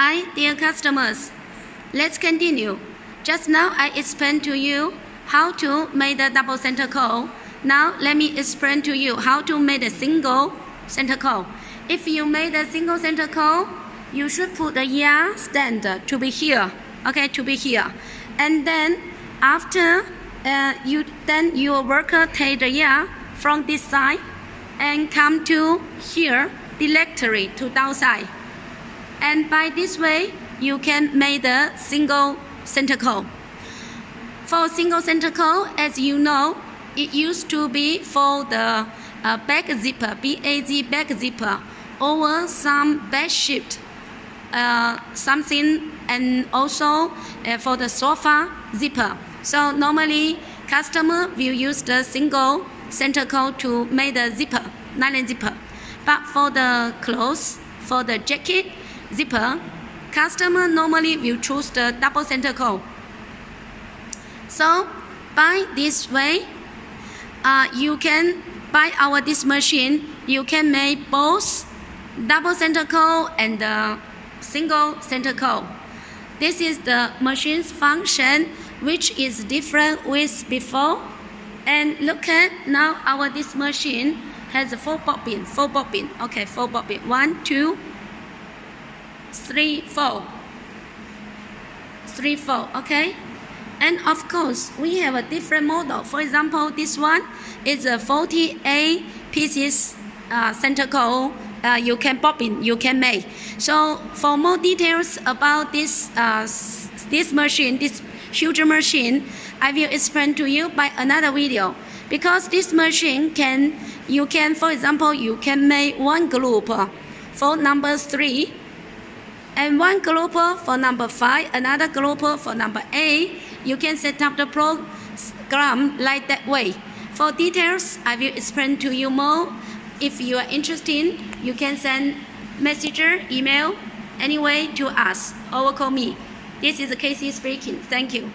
Hi, dear customers. Let's continue. Just now I explained to you how to make the double center coil. Now let me explain to you how to make a single center coil. If you made a single center coil, you should put the ear stand to be here. Okay, to be here. And then after your worker take the ear from this side and come to here directly to downside. And by this way, you can make the single center coil. For single center coil, as you know, it used to be for the back zipper, BAZ back zipper, over some bed sheet, something, and also for the sofa zipper. So normally, customer will use the single center coil to make the zipper, nylon zipper. But for the clothes, for the jacket zipper, customer normally will choose the double center coil. So by this way, you can buy this machine. You can make both double center coil and the single center coil. This is the machine's function, which is different with before. And look at now this machine has 4 bobbin. Okay, 4 bobbin. 1, 2, 3, 4. 3, 4. Okay. And of course, we have a different model. For example, this one is a 48 pieces center coil. You can bobbin, you can make. So for more details about this machine, this huge machine, I will explain to you by another video. Because this machine for example, you can make one group for number 3, and one group for number 5, another group for number 8. You can set up the program like that way. For details, I will explain to you more. If you are interested, you can send messenger, email, anyway to us or call me. This is Casey speaking. Thank you.